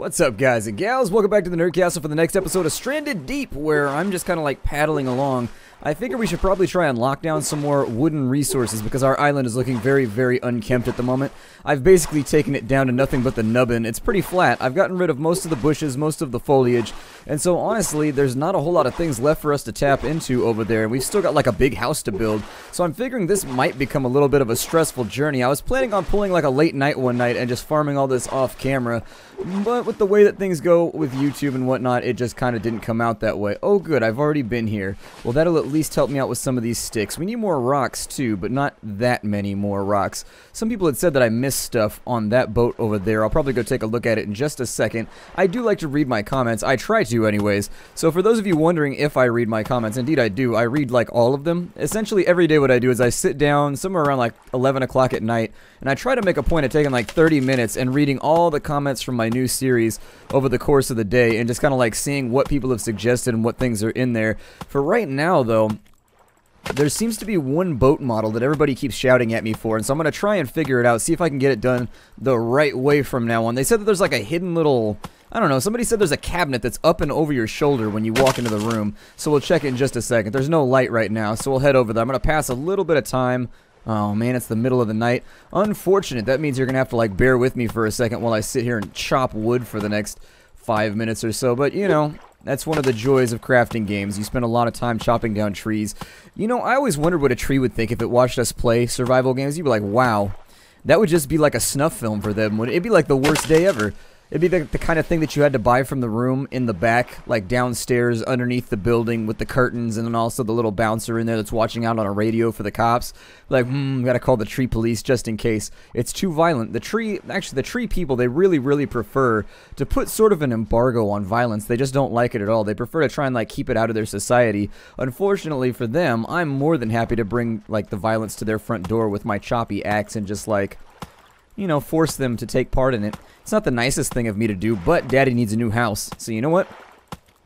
What's up, guys and gals? Welcome back to the Nerd Castle for the next episode of Stranded Deep, where I'm just kind of like paddling along. I figure we should probably try and lock down some more wooden resources because our island is looking very, very unkempt at the moment. I've basically taken it down to nothing but the nubbin. It's pretty flat. I've gotten rid of most of the bushes, most of the foliage, and so honestly, there's not a whole lot of things left for us to tap into over there, and we've still got like a big house to build, so I'm figuring this might become a little bit of a stressful journey. I was planning on pulling like a late night one night and just farming all this off camera, but with the way that things go with YouTube and whatnot, it just kind of didn't come out that way. Oh good, I've already been here. Well, that'll at least help me out with some of these sticks. We need more rocks too, but not that many more rocks. Some people had said that I missed stuff on that boat over there. I'll probably go take a look at it in just a second. I do like to read my comments. I try to anyways. So for those of you wondering if I read my comments, indeed I do. I read like all of them. Essentially every day what I do is I sit down somewhere around like 11 o'clock at night and I try to make a point of taking like 30 minutes and reading all the comments from my new series over the course of the day and just kind of like seeing what people have suggested and what things are in there. For right now though, there seems to be one boat model that everybody keeps shouting at me for, and so I'm going to try and figure it out, see if I can get it done the right way from now on. They said that there's like a hidden little, I don't know, somebody said there's a cabinet that's up and over your shoulder when you walk into the room, so we'll check it in just a second. There's no light right now, so we'll head over there. I'm going to pass a little bit of time. Oh man, it's the middle of the night. Unfortunate. That means you're going to have to like bear with me for a second while I sit here and chop wood for the next 5 minutes or so, but you know, that's one of the joys of crafting games. You spend a lot of time chopping down trees. You know, I always wondered what a tree would think if it watched us play survival games. You'd be like, wow, that would just be like a snuff film for them. It'd be like the worst day ever. It'd be the kind of thing that you had to buy from the room in the back, like downstairs underneath the building with the curtains and then also the little bouncer in there that's watching out on a radio for the cops. Like, gotta call the tree police just in case. It's too violent. The tree people, they really, really prefer to put sort of an embargo on violence. They just don't like it at all. They prefer to try and like keep it out of their society. Unfortunately for them, I'm more than happy to bring like the violence to their front door with my choppy axe and just like, you know, force them to take part in it. It's not the nicest thing of me to do, but Daddy needs a new house. So you know what?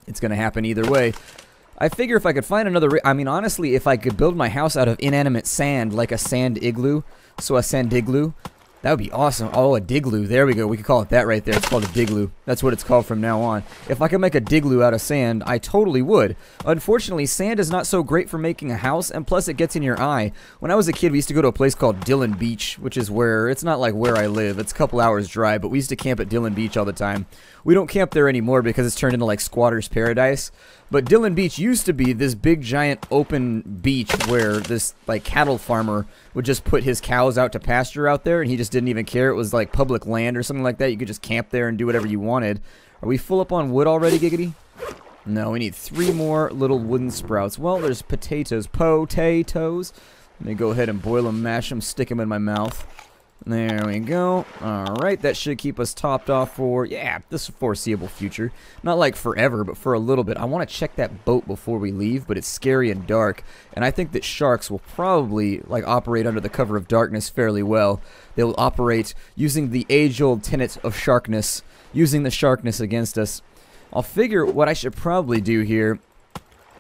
It's going to happen either way. I figure if I could find another... I mean, honestly, if I could build my house out of inanimate sand, like a sand igloo, so a sandigloo, that would be awesome. Oh, a digloo. There we go. We could call it that right there. It's called a digloo. That's what it's called from now on. If I could make a digloo out of sand, I totally would. Unfortunately, sand is not so great for making a house, and plus it gets in your eye. When I was a kid, we used to go to a place called Dillon Beach, which is where, it's not like where I live. It's a couple hours drive, but we used to camp at Dillon Beach all the time. We don't camp there anymore because it's turned into like squatter's paradise. But Dillon Beach used to be this big giant open beach where this like cattle farmer would just put his cows out to pasture out there and he just didn't even care. It was like public land or something like that. You could just camp there and do whatever you wanted. Are we full up on wood already, Giggity? No, we need 3 more little wooden sprouts. Well, there's potatoes. Potatoes. Let me go ahead and boil them, mash them, stick them in my mouth. There we go. Alright, that should keep us topped off for, yeah, this foreseeable future. Not like forever, but for a little bit. I want to check that boat before we leave, but it's scary and dark. And I think that sharks will probably, like, operate under the cover of darkness fairly well. They'll operate using the age-old tenet of sharkness, using the sharkness against us. I'll figure what I should probably do here.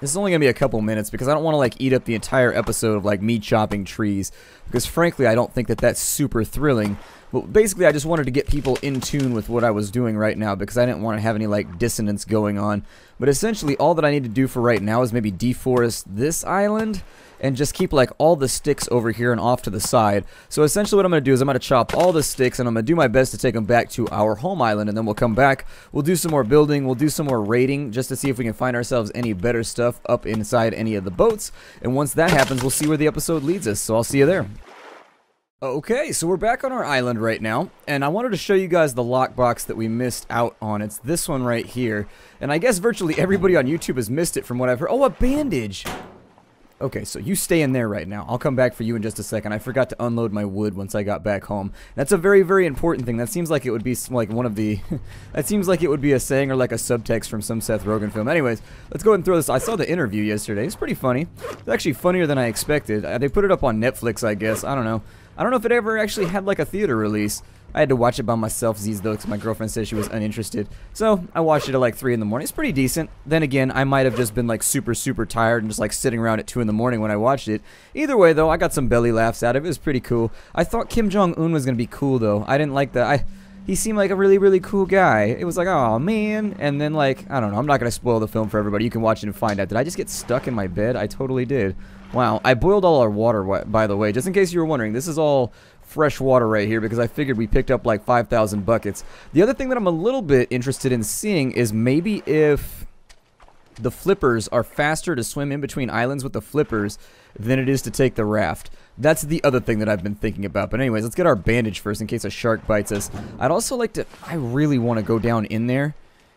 This is only going to be a couple minutes because I don't want to like eat up the entire episode of like me chopping trees because frankly I don't think that that's super thrilling. But basically I just wanted to get people in tune with what I was doing right now because I didn't want to have any like dissonance going on. But essentially all that I need to do for right now is maybe deforest this island and just keep like all the sticks over here and off to the side. So essentially what I'm going to do is I'm going to chop all the sticks and I'm going to do my best to take them back to our home island, and then we'll come back, we'll do some more building, we'll do some more raiding just to see if we can find ourselves any better stuff up inside any of the boats, and once that happens we'll see where the episode leads us, so I'll see you there. Okay, so we're back on our island right now, and I wanted to show you guys the lockbox that we missed out on. It's this one right here, and I guess virtually everybody on YouTube has missed it from what I've heard. Oh, a bandage! Okay, so you stay in there right now. I'll come back for you in just a second. I forgot to unload my wood once I got back home. That's a very, very important thing. That seems like it would be like one of the... that seems like it would be a saying or like a subtext from some Seth Rogen film. Anyways, let's go ahead and throw this. I saw the interview yesterday. It's pretty funny. It's actually funnier than I expected. They put it up on Netflix, I guess. I don't know. I don't know if it ever actually had like a theater release. I had to watch it by myself, though, because my girlfriend said she was uninterested. So I watched it at like 3 in the morning. It's pretty decent. Then again, I might have just been like super, super tired and just like sitting around at 2 in the morning when I watched it. Either way, though, I got some belly laughs out of it. It was pretty cool. I thought Kim Jong-un was going to be cool, though. I didn't like that. He seemed like a really, really cool guy. It was like, oh man. And then like, I don't know, I'm not going to spoil the film for everybody. You can watch it and find out. Did I just get stuck in my bed? I totally did. Wow, I boiled all our water, by the way, just in case you were wondering. This is all fresh water right here because I figured we picked up like 5,000 buckets. The other thing that I'm a little bit interested in seeing is maybe if the flippers are faster to swim in between islands with the flippers than it is to take the raft. That's the other thing that I've been thinking about. But anyways, let's get our bandage first in case a shark bites us. I'd also like to, I really want to go down in there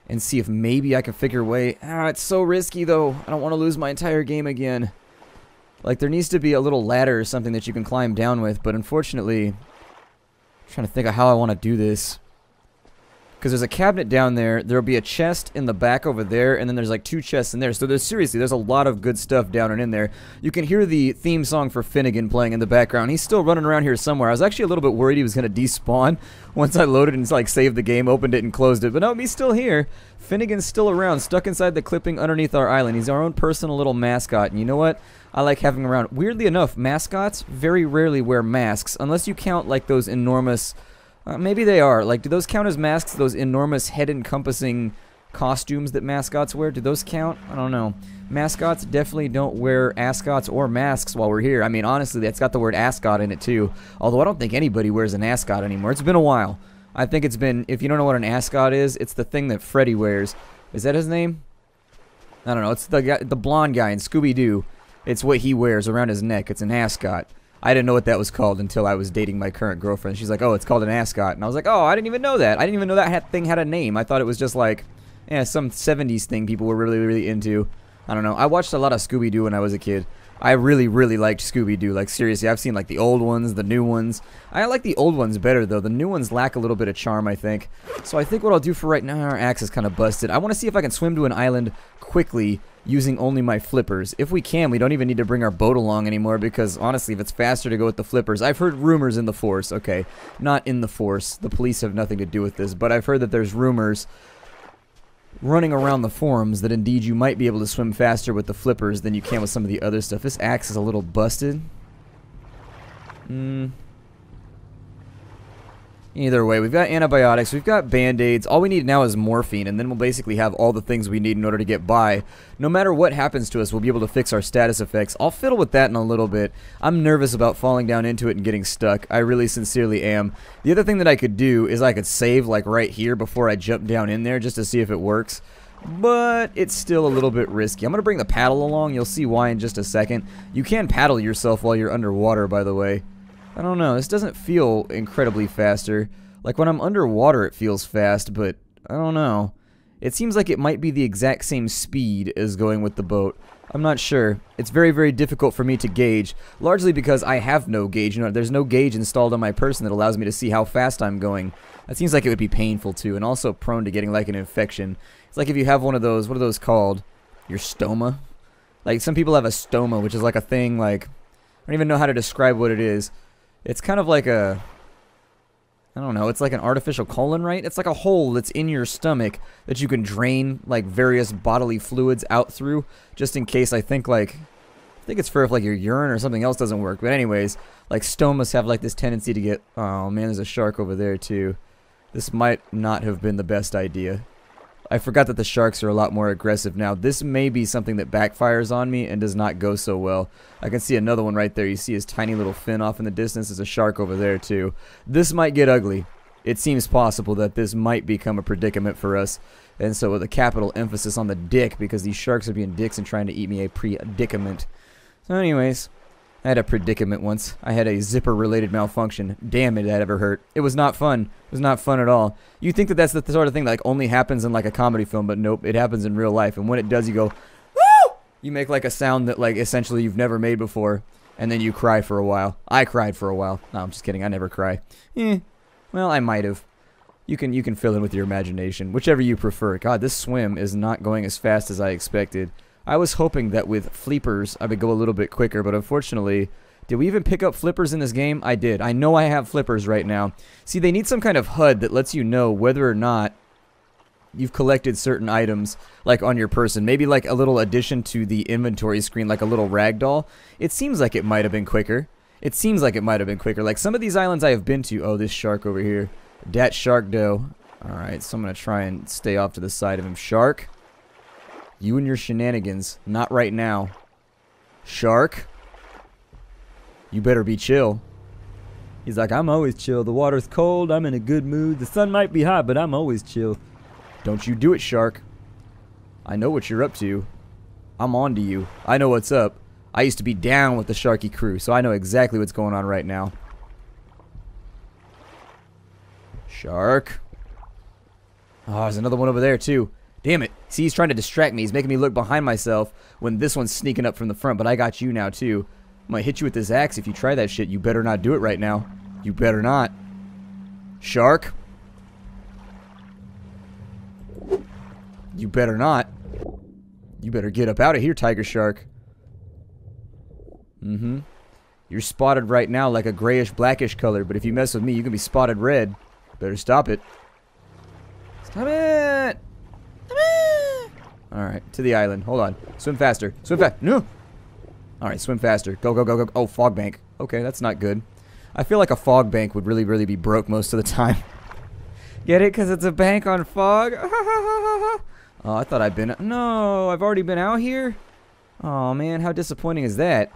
and see if maybe I can figure a way. Ah, it's so risky though. I don't want to lose my entire game again. Like there needs to be a little ladder or something that you can climb down with, but unfortunately, I'm trying to think of how I want to do this. Because there's a cabinet down there, there'll be a chest in the back over there, and then there's like 2 chests in there. So there's seriously, there's a lot of good stuff down and in there. You can hear the theme song for Finnegan playing in the background. He's still running around here somewhere. I was actually a little bit worried he was going to despawn once I loaded and like saved the game, opened it, and closed it. But no, he's still here. Finnegan's still around, stuck inside the clipping underneath our island. He's our own personal little mascot, and you know what? I like having him around. Weirdly enough, mascots very rarely wear masks, unless you count like those enormous... maybe they are. Like, do those count as masks? Those enormous head-encompassing costumes that mascots wear? Do those count? I don't know. Mascots definitely don't wear ascots or masks while we're here. I mean, honestly, that's got the word ascot in it, too. Although I don't think anybody wears an ascot anymore. It's been a while. I think it's been... If you don't know what an ascot is, it's the thing that Freddy wears. Is that his name? I don't know. It's the guy, the blonde guy in Scooby-Doo. It's what he wears around his neck. It's an ascot. I didn't know what that was called until I was dating my current girlfriend. She's like, oh, it's called an ascot. And I was like, oh, I didn't even know that. I didn't even know that thing had a name. I thought it was just like, yeah, some 70s thing people were really, really into. I don't know. I watched a lot of Scooby-Doo when I was a kid. I really, really liked Scooby-Doo. Like, seriously, I've seen, like, the old ones, the new ones. I like the old ones better, though. The new ones lack a little bit of charm, I think. So I think what I'll do for right now, our axe is kind of busted. I want to see if I can swim to an island quickly using only my flippers. If we can, we don't even need to bring our boat along anymore because, honestly, if it's faster to go with the flippers... I've heard rumors in the force, okay. Not in the force. The police have nothing to do with this, but I've heard that there's rumors running around the forums that indeed you might be able to swim faster with the flippers than you can with some of the other stuff. This axe is a little busted. Either way, we've got antibiotics, we've got band-aids. All we need now is morphine, and then we'll basically have all the things we need in order to get by. No matter what happens to us, we'll be able to fix our status effects. I'll fiddle with that in a little bit. I'm nervous about falling down into it and getting stuck. I really sincerely am. The other thing that I could do is I could save like right here before I jump down in there just to see if it works. But it's still a little bit risky. I'm going to bring the paddle along. You'll see why in just a second. You can paddle yourself while you're underwater, by the way. I don't know, this doesn't feel incredibly faster. Like when I'm underwater it feels fast, but I don't know. It seems like it might be the exact same speed as going with the boat. I'm not sure. It's very, very difficult for me to gauge, largely because I have no gauge. You know, there's no gauge installed on my person that allows me to see how fast I'm going. That seems like it would be painful too, and also prone to getting like an infection. It's like if you have one of those, what are those called? Your stoma? Like some people have a stoma, which is like a thing like, I don't even know how to describe what it is. It's kind of like a, I don't know, it's like an artificial colon, right? It's like a hole that's in your stomach that you can drain like various bodily fluids out through, just in case. I think it's for if like your urine or something else doesn't work. But anyways, like stomas have like this tendency to get, oh man, there's a shark over there too. This might not have been the best idea. I forgot that the sharks are a lot more aggressive now. This may be something that backfires on me and does not go so well. I can see another one right there. You see his tiny little fin off in the distance. There's a shark over there too. This might get ugly. It seems possible that this might become a predicament for us. And so with a capital emphasis on the dick, because these sharks are being dicks and trying to eat me, a predicament. So anyways, I had a predicament once. I had a zipper-related malfunction. Damn it, that ever hurt. It was not fun. It was not fun at all. You think that that's the sort of thing that like only happens in like a comedy film, but nope, it happens in real life. And when it does, you go, woo! You make like a sound that like essentially you've never made before, and then you cry for a while. I cried for a while. No, I'm just kidding. I never cry. Well, I might have. You can fill in with your imagination, whichever you prefer. God, this swim is not going as fast as I expected. I was hoping that with flippers I would go a little bit quicker, but unfortunately, did we even pick up flippers in this game? I did. I know I have flippers right now. See, they need some kind of HUD that lets you know whether or not you've collected certain items, like on your person. Maybe like a little addition to the inventory screen, like a little ragdoll. It seems like it might have been quicker. It seems like it might have been quicker. Like some of these islands I have been to. Oh, this shark over here. Dat shark dough. Alright, so I'm going to try and stay off to the side of him. Shark, you and your shenanigans. Not right now. Shark, you better be chill. He's like, I'm always chill. The water's cold. I'm in a good mood. The sun might be hot, but I'm always chill. Don't you do it, shark. I know what you're up to. I'm on to you. I know what's up. I used to be down with the Sharky crew, so I know exactly what's going on right now. Shark. Oh, there's another one over there, too. Damn it. See, he's trying to distract me. He's making me look behind myself when this one's sneaking up from the front, but I got you now, too. I'm gonna hit you with this axe if you try that shit. You better not do it right now. You better not. Shark. You better not. You better get up out of here, tiger shark. You're spotted right now like a grayish blackish color, but if you mess with me, you can be spotted red. Better stop it. Stop it! Stop it! Alright, to the island. Hold on. Swim faster. Swim fast. No! Alright, swim faster. Go, go, go, go. Oh, fog bank. Okay, that's not good. I feel like a fog bank would really be broke most of the time. Get it? Because it's a bank on fog? Oh, I thought I'd been... No, I've already been out here? Oh, man, how disappointing is that?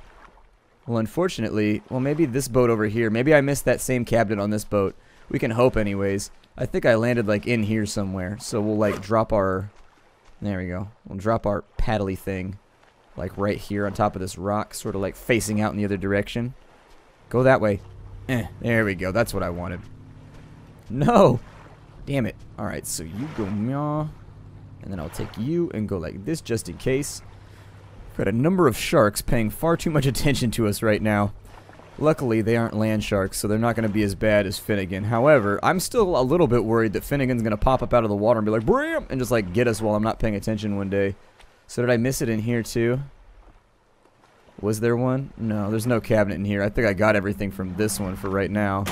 Well, unfortunately... Well, maybe this boat over here. Maybe I missed that same cabinet on this boat. We can hope anyways. I think I landed, like, in here somewhere. So we'll, like, drop our... There we go. We'll drop our paddly thing. Like, right here on top of this rock. Sort of, like, facing out in the other direction. Go that way. There we go. That's what I wanted. No! Damn it. Alright, so you go meow. And then I'll take you and go like this just in case. We've got a number of sharks paying far too much attention to us right now. Luckily, they aren't land sharks, so they're not going to be as bad as Finnegan. However, I'm still a little bit worried that Finnegan's going to pop up out of the water and be like, Bram! And just like get us while I'm not paying attention one day. So did I miss it in here too? Was there one? No, there's no cabinet in here. I think I got everything from this one for right now.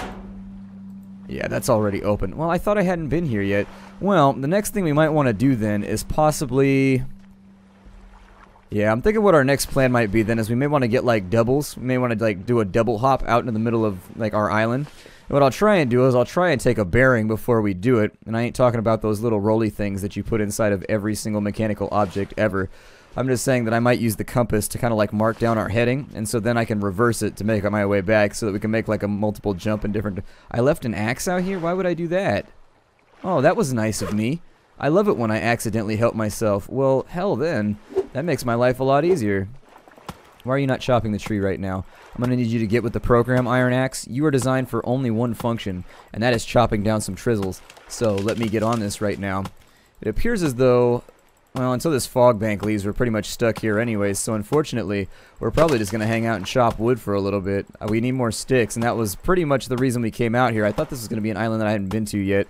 Yeah, that's already open. Well, I thought I hadn't been here yet. Well, the next thing we might want to do then is possibly... Yeah, I'm thinking what our next plan might be then is we may want to get like doubles. We may want to like do a double hop out into the middle of like our island. And what I'll try and do is I'll try and take a bearing before we do it. And I ain't talking about those little rolly things that you put inside of every single mechanical object ever. I'm just saying that I might use the compass to kind of like mark down our heading, and so then I can reverse it to make my way back so that we can make like a multiple jump in different... I left an axe out here? Why would I do that? Oh, that was nice of me. I love it when I accidentally help myself. Well, hell then. That makes my life a lot easier. Why are you not chopping the tree right now? I'm going to need you to get with the program, Iron Axe. You are designed for only one function, and that is chopping down some trizzles. So let me get on this right now. It appears as though... Well, until this fog bank leaves, we're pretty much stuck here anyways, so unfortunately, we're probably just going to hang out and chop wood for a little bit. We need more sticks, and that was pretty much the reason we came out here. I thought this was going to be an island that I hadn't been to yet,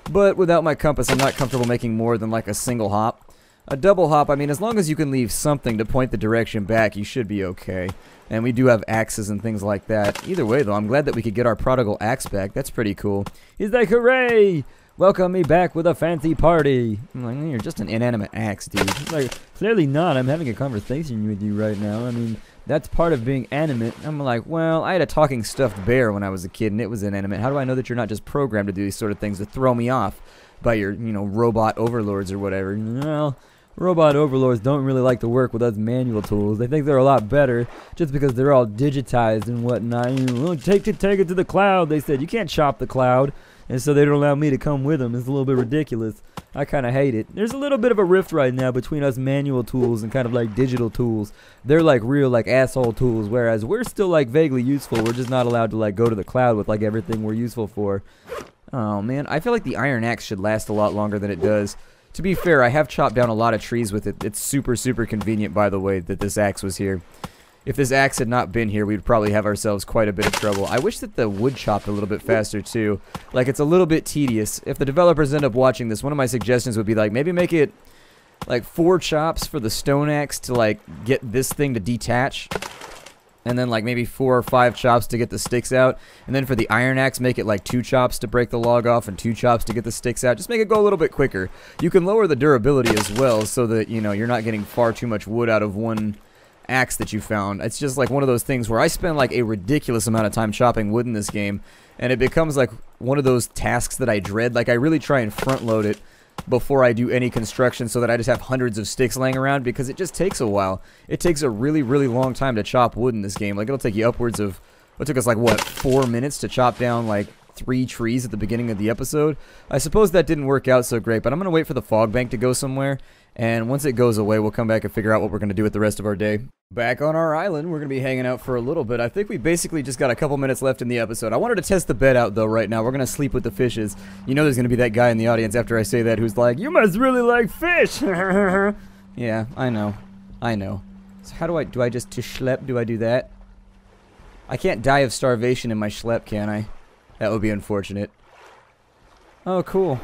but without my compass, I'm not comfortable making more than like a single hop. A double hop, I mean, as long as you can leave something to point the direction back, you should be okay. And we do have axes and things like that. Either way, though, I'm glad that we could get our prodigal axe back. That's pretty cool. He's like, hooray! Welcome me back with a fancy party. I'm like, you're just an inanimate axe, dude. He's like, clearly not. I'm having a conversation with you right now. I mean, that's part of being animate. I'm like, well, I had a talking stuffed bear when I was a kid, and it was inanimate. How do I know that you're not just programmed to do these sort of things to throw me off by your, you know, robot overlords or whatever? Well, robot overlords don't really like to work with us manual tools. They think they're a lot better just because they're all digitized and whatnot. You know, take it to the cloud. They said, you can't chop the cloud. And so they don't allow me to come with them. It's a little bit ridiculous. I kind of hate it. There's a little bit of a rift right now between us manual tools and kind of like digital tools. They're like real like asshole tools, whereas we're still like vaguely useful. We're just not allowed to like go to the cloud with like everything we're useful for. Oh man, I feel like the iron axe should last a lot longer than it does. To be fair, I have chopped down a lot of trees with it. It's super convenient, by the way, that this axe was here. If this axe had not been here, we'd probably have ourselves quite a bit of trouble. I wish that the wood chopped a little bit faster, too. Like, it's a little bit tedious. If the developers end up watching this, one of my suggestions would be, like, maybe make it, like, 4 chops for the stone axe to, like, get this thing to detach. And then, like, maybe 4 or 5 chops to get the sticks out. And then for the iron axe, make it, like, 2 chops to break the log off and 2 chops to get the sticks out. Just make it go a little bit quicker. You can lower the durability as well so that, you know, you're not getting far too much wood out of one axe that you found. It's just like one of those things where I spend like a ridiculous amount of time chopping wood in this game, and it becomes like one of those tasks that I dread. Like, I really try and front load it before I do any construction so that I just have hundreds of sticks laying around, because it just takes a while. It takes a really, really long time to chop wood in this game. Like, it'll take you upwards of, it took us like, what, 4 minutes to chop down like 3 trees at the beginning of the episode. I suppose that didn't work out so great, but I'm going to wait for the fog bank to go somewhere, and once it goes away, we'll come back and figure out what we're going to do with the rest of our day. Back on our island, we're going to be hanging out for a little bit. I think we basically just got a couple minutes left in the episode. I wanted to test the bed out, though, right now. We're going to sleep with the fishes. You know there's going to be that guy in the audience after I say that who's like, "You must really like fish!" Yeah, I know. I know. So how do I just to schlep? Do I do that? I can't die of starvation in my schlep, can I? That would be unfortunate. Oh, cool.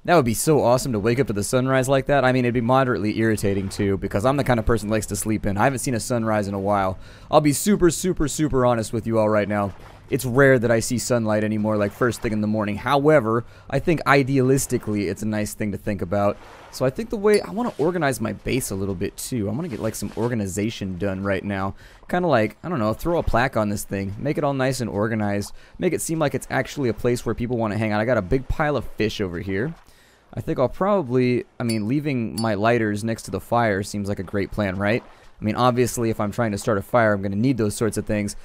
That would be so awesome to wake up to the sunrise like that. I mean, it'd be moderately irritating, too, because I'm the kind of person that likes to sleep in. I haven't seen a sunrise in a while. I'll be super, super, super honest with you all right now. It's rare that I see sunlight anymore, like first thing in the morning. However, I think idealistically, it's a nice thing to think about. So I think the way I want to organize my base a little bit, too. I want to get, like, some organization done right now. Kind of like, I don't know, throw a plaque on this thing. Make it all nice and organized. Make it seem like it's actually a place where people want to hang out. I got a big pile of fish over here. I think I'll probably, I mean, leaving my lighters next to the fire seems like a great plan, right? I mean, obviously, if I'm trying to start a fire, I'm going to need those sorts of things.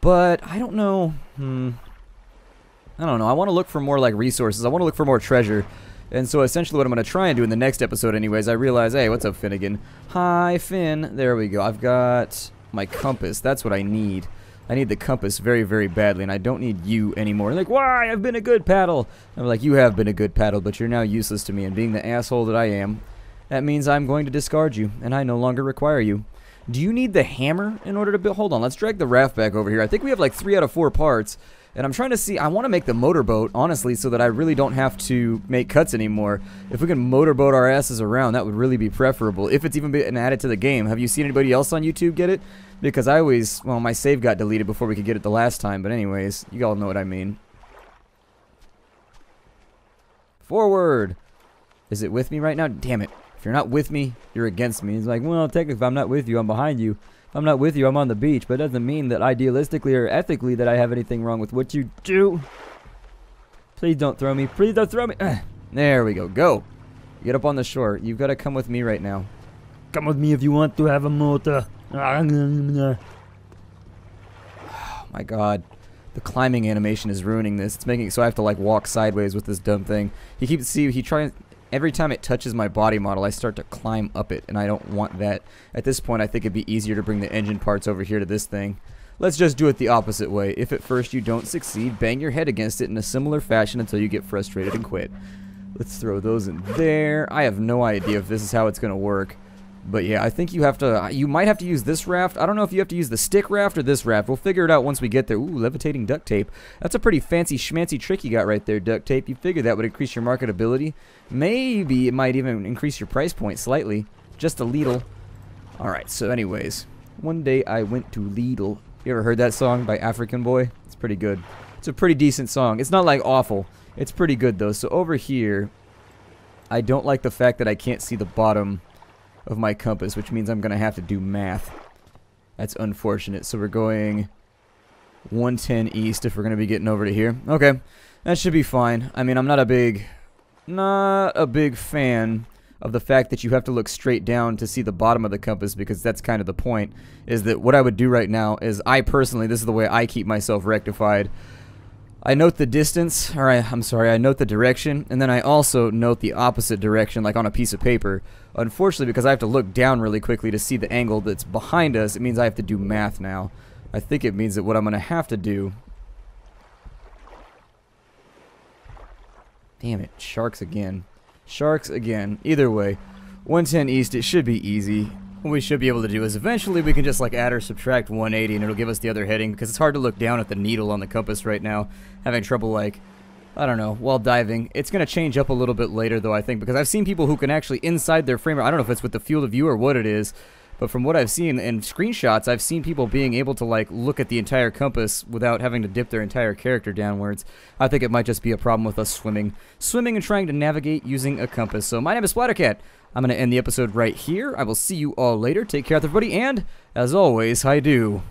But, I don't know. I don't know. I want to look for more, like, resources. I want to look for more treasure. And so, essentially, what I'm going to try and do in the next episode, anyways, I realize, hey, what's up, Finnegan? Hi, Finn. There we go. I've got my compass. That's what I need. I need the compass very, very badly, and I don't need you anymore. Like, why? I've been a good paddle. I'm like, you have been a good paddle, but you're now useless to me, and being the asshole that I am, that means I'm going to discard you, and I no longer require you. Do you need the hammer in order to build? Hold on, let's drag the raft back over here. I think we have like 3 out of 4 parts, and I'm trying to see, I want to make the motorboat, honestly, so that I really don't have to make cuts anymore. If we can motorboat our asses around, that would really be preferable, if it's even been added to the game. Have you seen anybody else on YouTube get it? Because I always, well, my save got deleted before we could get it the last time, but anyways, you all know what I mean. Forward! Is it with me right now? Damn it. If you're not with me, you're against me. It's like, well, technically, if I'm not with you, I'm behind you. If I'm not with you, I'm on the beach, but it doesn't mean that idealistically or ethically that I have anything wrong with what you do. Please don't throw me. Please don't throw me. There we go. Go. Get up on the shore. You've got to come with me right now. Come with me if you want to have a motor. Oh my god. The climbing animation is ruining this. It's making it so I have to like walk sideways with this dumb thing. He tries every time it touches my body model, I start to climb up it, and I don't want that. At this point, I think it'd be easier to bring the engine parts over here to this thing. Let's just do it the opposite way. If at first you don't succeed, bang your head against it in a similar fashion until you get frustrated and quit. Let's throw those in there. I have no idea if this is how it's going to work. But yeah, I think you might have to use this raft. I don't know if you have to use the stick raft or this raft. We'll figure it out once we get there. Ooh, levitating duct tape. That's a pretty fancy schmancy trick you got right there, duct tape. You figured that would increase your marketability. Maybe it might even increase your price point slightly. Just a little. Alright, so anyways. One day I went to Lidl. You ever heard that song by African Boy? It's pretty good. It's a pretty decent song. It's not like awful. It's pretty good though. So over here, I don't like the fact that I can't see the bottom of my compass, which means I'm going to have to do math. That's unfortunate. So we're going 110 east if we're going to be getting over to here. Okay, that should be fine. I mean, I'm not a big fan of the fact that you have to look straight down to see the bottom of the compass, because that's kind of the point, is that what I would do right now is I personally, this is the way I keep myself rectified. I note the distance, or I note the direction, and then I also note the opposite direction, like on a piece of paper. Unfortunately, because I have to look down really quickly to see the angle that's behind us, it means I have to do math now. I think it means that what I'm going to have to do... Damn it, sharks again. Sharks again. Either way, 110 east, it should be easy. What we should be able to do is eventually we can just like add or subtract 180 and it'll give us the other heading, because it's hard to look down at the needle on the compass right now. Having trouble, like, I don't know, while diving. It's going to change up a little bit later though, I think, because I've seen people who can actually inside their frame, I don't know if it's with the field of view or what it is, but from what I've seen in screenshots, I've seen people being able to like look at the entire compass without having to dip their entire character downwards. I think it might just be a problem with us swimming and trying to navigate using a compass. So my name is Splattercat. I'm going to end the episode right here. I will see you all later. Take care, everybody, and as always, I do.